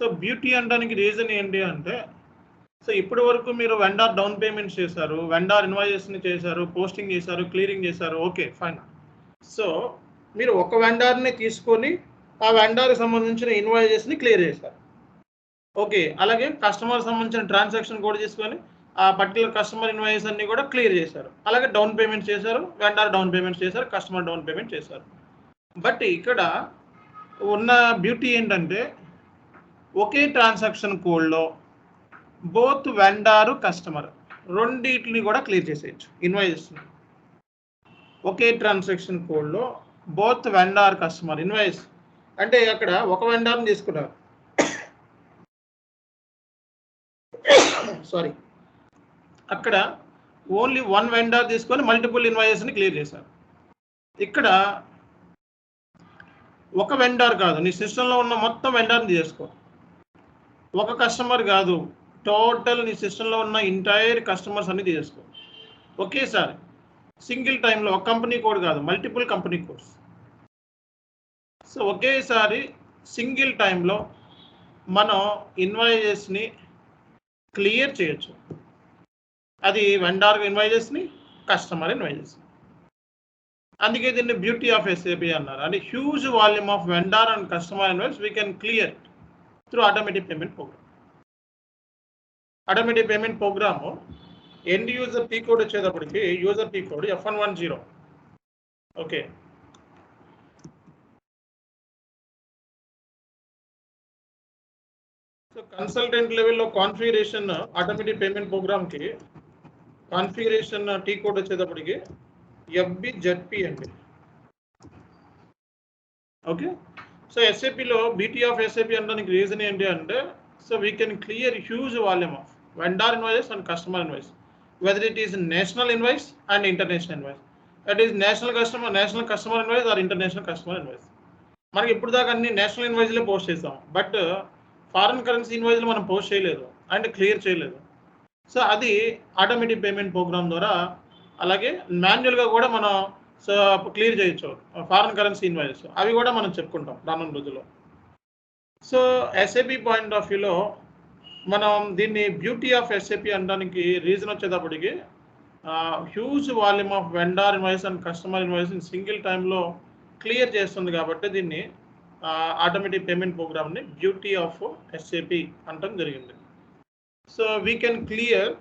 So beauty అనడానికి reason ఏంటి అంటే, సో ఇప్పటి వరకు మీరు వెండార్ డౌన్ పేమెంట్స్ చేశారు, వెండార్ ఇన్వాయిసెస్ని చేశారు, పోస్టింగ్ చేశారు, క్లియరింగ్ చేశారు, ఓకే ఫైన్. సో మీరు ఒక వెండార్ని తీసుకొని ఆ వెండార్కి సంబంధించిన ఇన్వాయిసెస్ని క్లియర్ చేశారు, ఓకే. అలాగే కస్టమర్ సంబంధించిన ట్రాన్సాక్షన్ కూడా తీసుకొని ఆ పర్టికులర్ కస్టమర్ ఇన్వాయిస్ అన్ని కూడా క్లియర్ చేశారు. అలాగే డౌన్ పేమెంట్ చేశారు, వెండార్ డౌన్ పేమెంట్ చేశారు, కస్టమర్ డౌన్ పేమెంట్ చేశారు. బట్ ఇక్కడ ఉన్న బ్యూటీ ఏంటంటే, ఒకే ట్రాన్సాక్షన్ కోడ్లో బోత్ వెండారు కస్టమర్ రెండింటిని కూడా క్లియర్ చేసేయచ్చు ఇన్వాయిసెస్ని. ఒకే ట్రాన్సాక్షన్ కోడ్లో బోత్ వెండార్ కస్టమర్ ఇన్వాయిస్ అంటే అక్కడ ఒక వెండార్ని తీసుకున్నారు, సారీ, అక్కడ ఓన్లీ వన్ వెండార్ తీసుకొని మల్టిపుల్ ఇన్వాయిసెస్ని క్లియర్ చేశారు. ఇక్కడ ఒక వెండార్ కాదు, నీ సిస్టంలో ఉన్న మొత్తం వెండార్ని చేసుకో. ఒక కస్టమర్ కాదు, టోటల్ నీ సిస్టంలో ఉన్న ఎంటైర్ కస్టమర్స్ అన్ని తీసుకో ఒకేసారి సింగిల్ టైంలో. ఒక కంపెనీ కోడ్ కాదు, మల్టిపుల్ కంపెనీ కోడ్స్. సో ఒకేసారి సింగిల్ టైంలో మనం ఇన్వాయిసెస్ని క్లియర్ చేయొచ్చు. అది వెండార్ ఇన్వాయిసెస్ని, కస్టమర్ ఇన్వాయిసెస్. అందుకే దీన్ని బ్యూటీ ఆఫ్ SAP అన్నారు. అంటే huge volume of vendor and customer invoice we can clear through automatic payment program. Automatic payment program end user P code వచ్చేటప్పటికి user P code F110, okay. So consultant లెవెల్లో configuration automatic payment ప్రోగ్రామ్కి configuration T code వచ్చేటప్పటికి FBZP అండి, okay. So SAPలో BT of SAP అనడానికి reason ఏంటి అంటే, so we can clear huge volume of vendor invoice and customer invoice, whether it is national invoice and international invoice. That is national customer invoice or international customer invoice. మనకి ఇప్పుడు దాకా అన్ని national ఇన్వాయిస్లే post చేస్తాం, but foreign currency ఇన్వాయిస్లు మనం post చేయలేదు and clear చేయలేదు. సో అది ఆటోమేటిక్ పేమెంట్ ప్రోగ్రామ్ ద్వారా, అలాగే మాన్యువల్గా కూడా మనం సో క్లియర్ చేయొచ్చు ఫారిన్ కరెన్సీ ఇన్వాయిస్. అవి కూడా మనం చెప్పుకుంటాం రానున్న రోజుల్లో. సో SAP పాయింట్ ఆఫ్ వ్యూలో మనం దీన్ని బ్యూటీ ఆఫ్ SAP అనడానికి రీజన్ వచ్చేటప్పటికి huge volume of vendor invoice and customer invoice in single టైంలో క్లియర్ చేస్తుంది కాబట్టి దీన్ని ఆటోమేటిక్ పేమెంట్ ప్రోగ్రామ్ని బ్యూటీ ఆఫ్ SAP అనడం జరిగింది. సో వీ కెన్ క్లియర్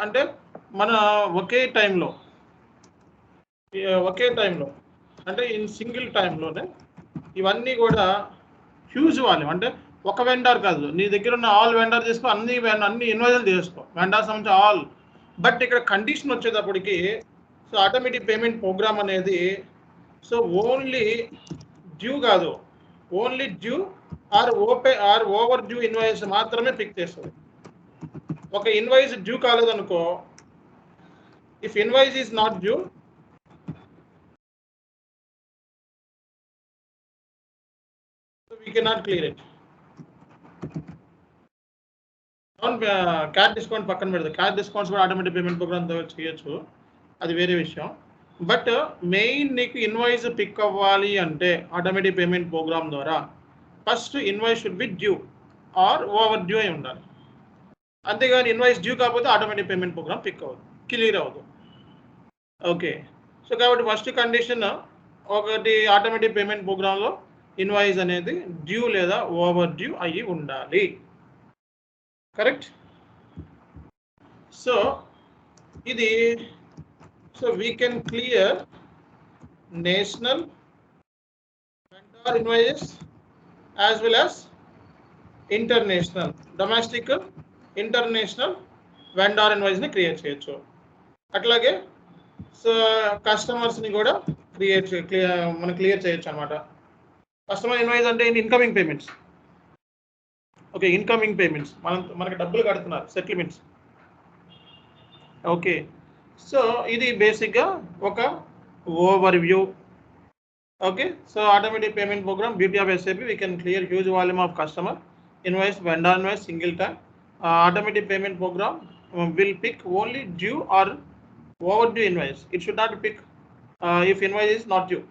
అంటే మన ఒకే టైంలో అంటే ఇన్ సింగిల్ టైంలోనే ఇవన్నీ కూడా హ్యూజ్ వాల్యూమ్. అంటే ఒక వెండార్ కాదు, నీ దగ్గర ఉన్న ఆల్ వెండార్ చేసుకో, అన్ని ఇన్వాయిస్లు చేసుకో, వెండార్ సంబంధించి ఆల్. బట్ ఇక్కడ కండిషన్ వచ్చేటప్పటికి సో ఆటోమేటిక్ పేమెంట్ ప్రోగ్రామ్ అనేది సో ఓన్లీ డ్యూ కాదు, only due or over due invoice మాత్రమే పిక్ చేస్తుంది. ఒక ఇన్వాయిస్ డ్యూ కాలేదనుకో, if invoice is not due, we cannot clear it. Cash discount పక్కన పెడతాం, క్యాష్ డిస్కౌంట్స్ కూడా ఆటోమేటిక్ పేమెంట్ ప్రోగ్రామ్ ద్వారా చేయొచ్చు, అది వేరే విషయం. బట్ మెయిన్ నీకు ఇన్వాయిస్ పిక్ అవ్వాలి అంటే ఆటోమేటిక్ పేమెంట్ ప్రోగ్రామ్ ద్వారా first invoice should B due or over due అయి ఉండాలి. అంతేగాని ఇన్వాయిస్ డ్యూ కాకపోతే ఆటోమేటిక్ పేమెంట్ ప్రోగ్రామ్ పిక్ అవ్వదు, క్లియర్ అవ్వదు, ఓకే. సో కాబట్టి ఫస్ట్ కండిషన్ ఒకటి, ఆటోమేటిక్ పేమెంట్ ప్రోగ్రాంలో ఇన్వాయిస్ అనేది డ్యూ లేదా ఓవర్ డ్యూ అయ్యి ఉండాలి, కరెక్ట్. సో ఇది so we can clear national vendor invoice as well as international, domestic international vendor ఇన్వాయిస్ని క్రియేట్ చేయొచ్చు. అట్లాగే సో కస్టమర్స్ని కూడా మనం క్లియర్ చేయొచ్చు అనమాట. కస్టమర్ ఇన్వాయిస్ అంటే incoming payments, okay, incoming payments మనకి డబ్బులు కడుతున్నారు, సెటిల్మెంట్స్, ఓకే. సో ఇది బేసిక్గా ఒక over view, okay. So automatic payment programme beauty of SAP, we can clear huge volume of customer invoice, vendor invoice, single time. Automatic payment program will pick only due or overdue invoice. It should not pick if invoice is not due.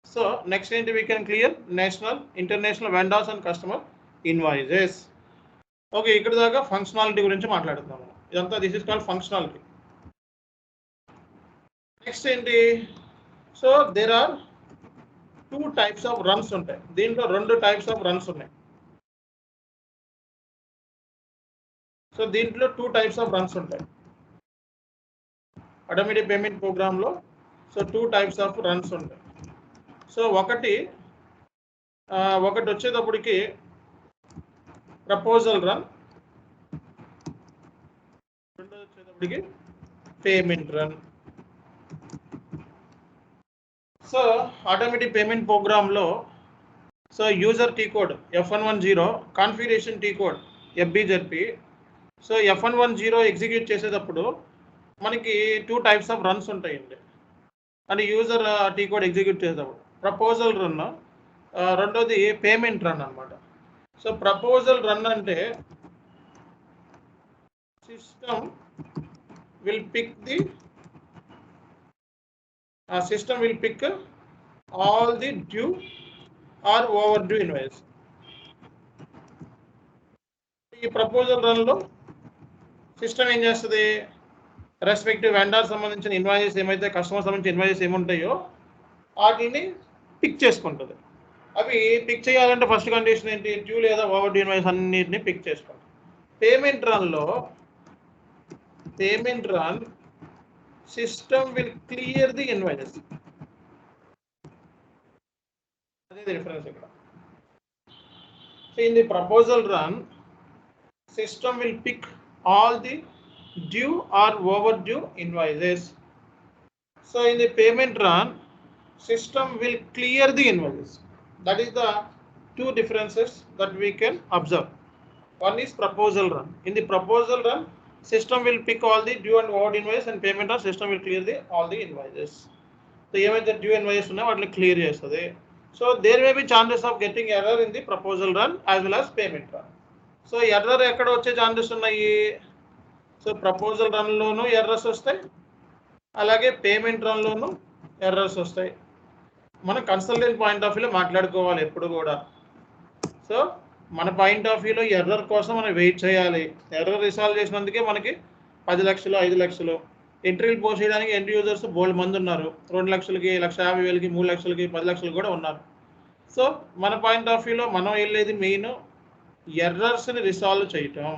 So next entry we can clear national, international vendors and customer invoices. Okay, ఇక్కడ దాకా functionality గురించి మాట్లాడుతున్నాము. ఇదంతా this is called functionality. Next ఏంటి? So there are 2 types of runs ఉంటాయి. దీంట్లో 2 types of runs ఉన్నాయి. So దీంట్లో 2 టైప్స్ ఆఫ్ రన్స్ ఉంటాయి ఆటోమేటిక్ పేమెంట్ ప్రోగ్రామ్ లో. సో 2 టైప్స్ ఆఫ్ రన్స్ ఉంటాయి. సో ఒకటి వచ్చేటప్పటికి ప్రపోజల్ రన్, రెండోది వచ్చేటప్పటికి payment run. So automatic payment ప్రోగ్రామ్లో so user T code F110, configuration T code FBZP. So F110 execute చేసేటప్పుడు మనకి 2 టైప్స్ ఆఫ్ రన్స్ ఉంటాయండి. అంటే యూజర్ టీ కోడ్ ఎగ్జిక్యూట్ చేసేటప్పుడు ప్రపోజల్ రన్, రెండోది పేమెంట్ రన్ అనమాట. సో ప్రపోజల్ రన్ అంటే system will pick all the due or over due invoice. ఈ proposal run లో సిస్టమ్ ఏం చేస్తుంది? రెస్పెక్టివ్ వెండర్ సంబంధించిన ఇన్వాయిసెస్ ఏమైతే, కస్టమర్ సంబంధించిన ఇన్వాయిసెస్ ఏముంటాయో వాటిని పిక్ చేసుకుంటుంది. అవి పిక్ చేయాలంటే ఫస్ట్ కండిషన్ ఏంటి? డ్యూ లేదా ఓవర్ డ్యూ ఇన్వాయిస్ అన్నిటిని పిక్ చేసుకుంటాం. Payment run system will clear the invoices. అదే డిఫరెన్స్ ఇక్కడ. So in the proposal run system will pick all the due or over due invoices. So in the payment run system will clear the invoices. That is the 2 differences that we can observe. One is proposal run. In the proposal run, system will pick all the due and owed invoice, and payment run system will clear all the invoices. So ఏమైతే due invoice ఉన్నాయో వాటిని clear చేస్తుంది. So there may be chances of getting error in the proposal run as well as payment run. So error ఎక్కడ వచ్చే chances ఉన్నాయి? So proposal రన్లోనూ errors వస్తాయి, అలాగే పేమెంట్ రన్లోనూ ఎర్రర్స్ వస్తాయి. మనం కన్సల్టెంట్ పాయింట్ ఆఫ్ వ్యూలో మాట్లాడుకోవాలి ఎప్పుడు కూడా. సో మన పాయింట్ ఆఫ్ వ్యూలో ఎర్రర్ కోసం మనం వెయిట్ చేయాలి. ఎర్రర్ రిసాల్వ్ చేసినందుకే మనకి 10 లక్షలు 5 లక్షలు ఎంట్రీలు పోస్ట్ చేయడానికి ఎండ్ యూజర్స్ బోల్డ్ మంది ఉన్నారు. 2 లక్షలకి, 1,50,000కి, 3 లక్షలకి, 10 లక్షలు కూడా ఉన్నారు. సో మన పాయింట్ ఆఫ్ వ్యూలో మనం వెళ్ళేది మెయిన్ ఎర్రర్స్ని రిసాల్వ్ చేయటం.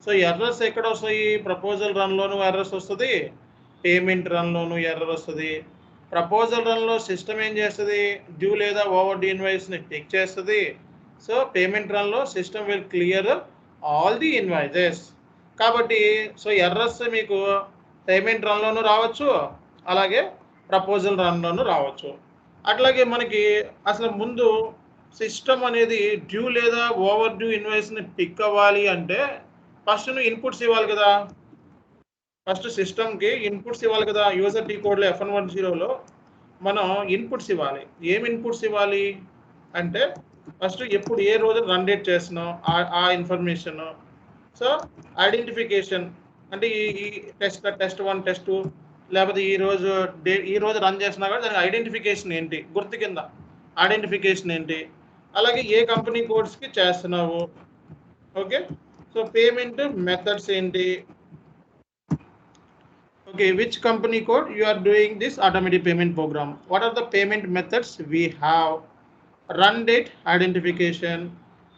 సో ఎర్రర్స్ ఎక్కడ వస్తాయి? ప్రపోజల్ రన్లోనూ ఎర్రర్స్ వస్తుంది, పేమెంట్ రన్లోనూ ఎర్రర్ వస్తుంది. ప్రపోజల్ రన్లో సిస్టమ్ ఏం చేస్తుంది? డ్యూ లేదా ఓవర్ డ్యూ ఇన్వాయిస్ని పిక్ చేస్తుంది. సో పేమెంట్ రన్లో system will clear all the invoices. కాబట్టి సో ఎర్రర్స్ మీకు పేమెంట్ రన్లోనూ రావచ్చు, అలాగే ప్రపోజల్ రన్లోనూ రావచ్చు. అట్లాగే మనకి అసలు ముందు సిస్టమ్ అనేది డ్యూ లేదా ఓవర్ డ్యూ ఇన్వాయిస్ని పిక్ అవ్వాలి అంటే ఫస్ట్ నువ్వు ఇన్పుట్స్ ఇవ్వాలి కదా. ఫస్ట్ సిస్టమ్కి ఇన్పుట్స్ ఇవ్వాలి కదా. యూజర్ టీ కోడ్లో F110లో మనం ఇన్పుట్స్ ఇవ్వాలి. ఏం ఇన్పుట్స్ ఇవ్వాలి అంటే ఫస్ట్ ఎప్పుడు ఏ రోజు రన్ డేట్ చేస్తున్నాం ఆ ఇన్ఫర్మేషన్. సో ఐడెంటిఫికేషన్ అంటే ఈ టెస్ట్ 1, టెస్ట్ 2, లేకపోతే ఈ రోజు రన్ చేస్తున్నా కూడా దానికి ఐడెంటిఫికేషన్ ఏంటి, గుర్తు కింద ఐడెంటిఫికేషన్ ఏంటి, అలాగే ఏ కంపెనీ కోడ్స్కి చేస్తున్నావు. ఓకే, సో పేమెంట్ మెథడ్స్ ఏంటి, okay, which company code you are doing this automatic payment program, what are the payment methods we have, run date, identification,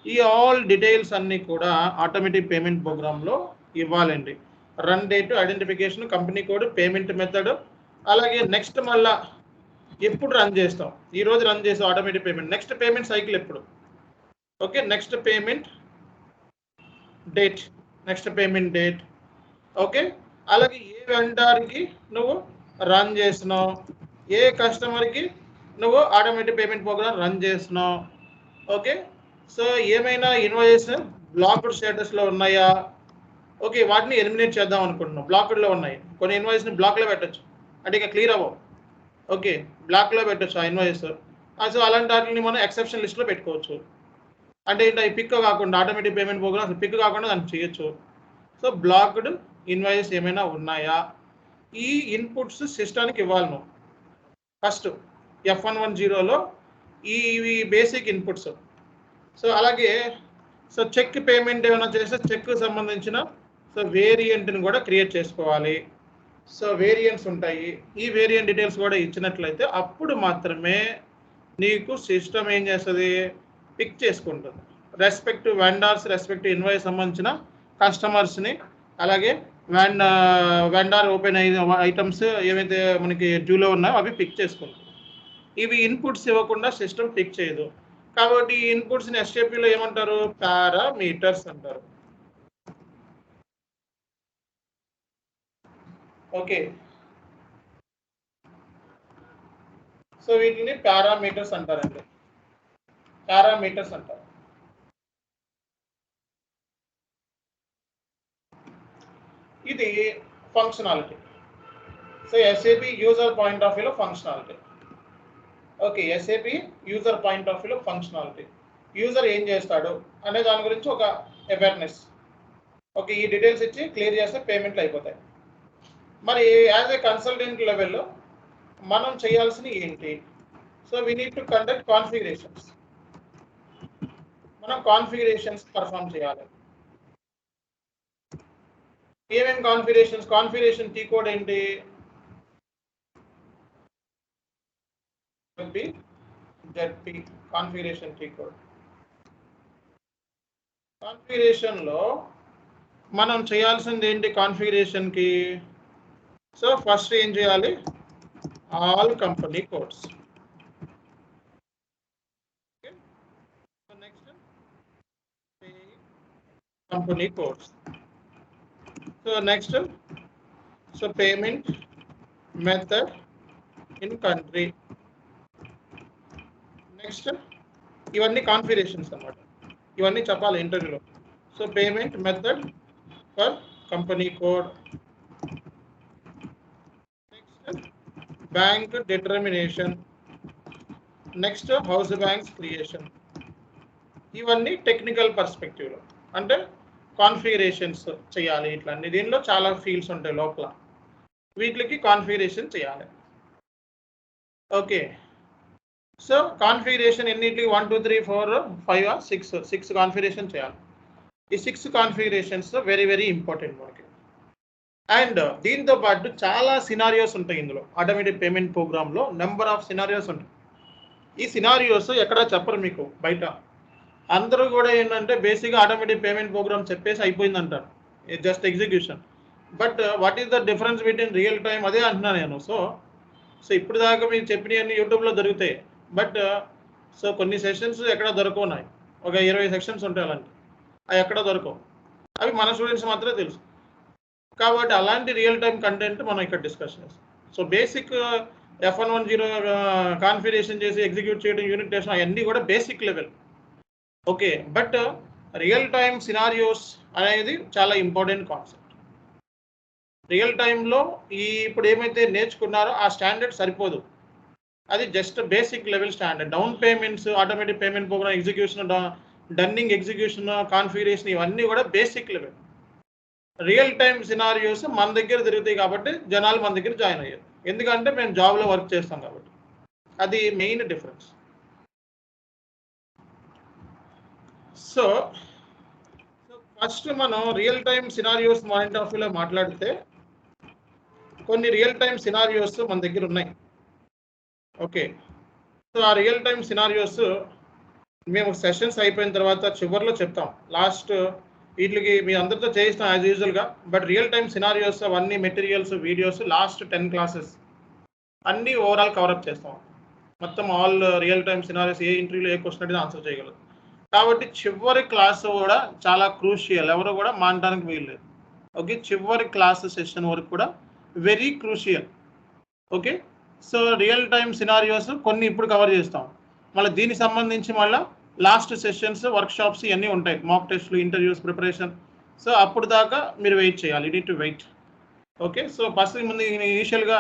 ఈ ఆల్ డీటెయిల్స్ అన్నీ కూడా ఆటోమేటిక్ పేమెంట్ ప్రోగ్రాంలో ఇవ్వాలండి. Run date, identification, company code, payment method, అలాగే next మళ్ళా ఎప్పుడు run చేస్తాం. ఈరోజు రన్ చేస్తాం automatic payment, next payment cycle ఎప్పుడు, okay, next payment date, okay, అలాగే ఏ వెండర్కి నువ్వు రన్ చేస్తున్నావు, ఏ కస్టమర్కి నువ్వు ఆటోమేటిక్ పేమెంట్ ప్రోగ్రామ్ రన్ చేస్తున్నావు. ఓకే, సో ఏమైనా ఇన్వాయిస్ బ్లాక్డ్ స్టేటస్లో ఉన్నాయా, ఓకే, వాటిని ఎలిమినేట్ చేద్దాం అనుకుంటున్నాం. బ్లాక్డ్లో ఉన్నాయి కొన్ని ఇన్వాయిస్ని బ్లాక్లో పెట్టచ్చు, అంటే ఇక క్లియర్ అవ్వవు. ఓకే, బ్లాక్లో పెట్టచ్చు ఆ ఇన్వాయిస్. సో అలాంటి వాటిని మనం ఎక్సెప్షన్ లిస్ట్లో పెట్టుకోవచ్చు. అంటే ఏంటి, పిక్ కాకుండా ఆటోమేటిక్ పేమెంట్ ప్రోగ్రామ్ అసలు పిక్ కాకుండా దాన్ని చేయొచ్చు. సో బ్లాక్డ్ ఇన్వాయిస్ ఏమైనా ఉన్నాయా, ఈ ఇన్పుట్స్ సిస్టానికి ఇవ్వాలి నువ్వు. ఫస్ట్ F110లో ఇవి బేసిక్ ఇన్పుట్స్. సో అలాగే సో చెక్ పేమెంట్ ఏమైనా చేస్తే చెక్ సంబంధించిన సో వేరియంట్ని కూడా క్రియేట్ చేసుకోవాలి. సో వేరియంట్స్ ఉంటాయి, ఈ వేరియంట్ డీటెయిల్స్ కూడా ఇచ్చినట్లయితే అప్పుడు మాత్రమే నీకు సిస్టమ్ ఏం చేస్తుంది, పిక్ చేసుకుంటుంది. రెస్పెక్ట్ వెండార్స్, రెస్పెక్ట్ ఇన్వాయిస్ సంబంధించిన కస్టమర్స్ని, అలాగే వెండార్ ఓపెన్ అయిన ఐటమ్స్ ఏవైతే మనకి డ్యూలో ఉన్నాయో అవి పిక్ చేసుకుంటుంది. ఇవి ఇన్పుట్స్ ఇవ్వకుండా సిస్టమ్ పిక్ చేయదు. కాబట్టి ఈ ఇన్పుట్స్ని ఎస్ఏపిలో ఏమంటారు, పారామీటర్స్ అంటారు. ఓకే, సో వీటిని పారామీటర్స్ అంటారండి, పారామీటర్స్ అంటారు. ఇది functionality. So SAP user point of వ్యూలో functionality. Okay, SAP user point of వ్యూలో ఫంక్షనాలిటీ. యూజర్ ఏం చేస్తాడు అనే దాని గురించి ఒక అవేర్నెస్. ఓకే, ఈ డీటెయిల్స్ ఇచ్చి క్లియర్ చేస్తే పేమెంట్లు అయిపోతాయి. మరి యాజ్ ఏ కన్సల్టెంట్ లెవెల్లో మనం చేయాల్సినవి ఏంటి? So we need to conduct configurations. మనం కాన్ఫిగరేషన్స్ పర్ఫామ్ చేయాలి. ఏమేమి కాన్ఫిగరేషన్స్? కాన్ఫిగరేషన్ కీ కోడ్ ఏంటి? ZP configuration key code. కాన్ఫిగరేషన్లో మనం చేయాల్సింది ఏంటి కాన్ఫిగరేషన్కి? సో ఫస్ట్ ఏం చేయాలి, all company codes. Next company codes. So next so payment method in country. Next ఇవన్నీ కాన్ఫిగరేషన్స్ అన్నమాట, ఇవన్నీ చెప్పాలి ఇంటర్వ్యూలో. So payment method for company code. Next bank determination. Next house banks creation. ఇవన్నీ టెక్నికల్ పర్స్పెక్టివ్లో, అంటే కాన్ఫిగరేషన్స్ చేయాలి. ఇట్లా దీనిలో చాలా ఫీల్డ్స్ ఉంటాయి లోపల, వీటికి కాన్ఫిగరేషన్ చేయాలి. ఓకే, సో కాన్ఫిగరేషన్ ఎన్నిటికి 1 2 3 4 5 6 కాన్ఫిగరేషన్ చేయాలి. ఈ 6 కాన్ఫిగరేషన్స్ వెరీ వెరీ ఇంపార్టెంట్ మనకి. అండ్ దీంతో పాటు చాలా సినారియోస్ ఉంటాయి ఇందులో. ఆటోమేటిక్ పేమెంట్ ప్రోగ్రామ్లో నెంబర్ ఆఫ్ సినారియోస్ ఉంటాయి. ఈ సినారియోస్ ఎక్కడా చెప్పరు మీకు బయట. అందరూ కూడా ఏంటంటే బేసిక్గా ఆటోమేటిక్ పేమెంట్ ప్రోగ్రామ్ చెప్పేసి అయిపోయిందంటారు, just execution. But what is the difference between real time, అదే అంటున్నాను నేను. సో ఇప్పుడు దాకా మీరు చెప్పినవన్నీ యూట్యూబ్లో దొరుకుతాయి. బట్ సో కొన్ని సెషన్స్ ఎక్కడ దొరకవు. ఉన్నాయి ఒక 20 సెక్షన్స్ ఉంటాయి అలాంటి, అవి ఎక్కడ దొరకవు. అవి మన స్టూడెంట్స్ మాత్రమే తెలుసు. కాబట్టి అలాంటి రియల్ టైం కంటెంట్ మనం ఇక్కడ డిస్కస్ చేస్తాం. సో బేసిక్ F110 కాన్ఫిగరేషన్ చేసి ఎగ్జిక్యూట్ చేయడం, యూనిట్ టెస్ట్, అవన్నీ కూడా basic level. Okay, but real time scenarios అనేది చాలా ఇంపార్టెంట్ కాన్సెప్ట్. రియల్ టైంలో ఇప్పుడు ఏమైతే నేర్చుకున్నారో ఆ స్టాండర్డ్ సరిపోదు, అది just basic level standard. Down payments, automatic payment program execution, dunning execution, configuration, ఇవన్నీ కూడా basic level. Real time scenarios మన దగ్గర తిరుగుతాయి కాబట్టి జనాలు మన దగ్గర జాయిన్ అయ్యారు, ఎందుకంటే మేము జాబ్లో వర్క్ చేస్తాం కాబట్టి. అది మెయిన్ డిఫరెన్స్. సో ఫస్ట్ మనం real time scenarios point of వ్యూలో మాట్లాడితే కొన్ని రియల్ టైం సినారియోస్ మన దగ్గర ఉన్నాయి. ఓకే, సో ఆ రియల్ టైం సినారియోస్ మేము సెషన్స్ అయిపోయిన తర్వాత చివరిలో చెప్తాం. లాస్ట్ వీటికి మీ అందరితో చేయిస్తాం యాజ్ యూజువల్గా. బట్ రియల్ టైం సినారియోస్ అవన్నీ మెటీరియల్స్, వీడియోస్ లాస్ట్ 10 క్లాసెస్ అన్నీ ఓవరాల్ కవరప్ చేస్తాం. మొత్తం ఆల్ రియల్ టైం సినారియోస్, ఏ ఇంటర్వ్యూలో ఏ క్వశ్చన్ అడిగినా ఆన్సర్ చేయగలరు. కాబట్టి చివరి క్లాస్ కూడా చాలా క్రూషియల్, ఎవరు కూడా మానడానికి వీల్లేదు. ఓకే, చివరి క్లాస్ సెషన్ వరకు కూడా very crucial. Okay, so real time scenarios కొన్ని ఇప్పుడు కవర్ చేస్తాం. మళ్ళీ దీనికి సంబంధించి మళ్ళీ లాస్ట్ సెషన్స్, వర్క్షాప్స్ ఇవన్నీ ఉంటాయి, మాక్ టెస్ట్లు, ఇంటర్వ్యూస్, ప్రిపరేషన్. సో అప్పుడు దాకా మీరు వెయిట్ చేయాలి, you need to wait. Okay, so first ముందు ఇనిషియల్గా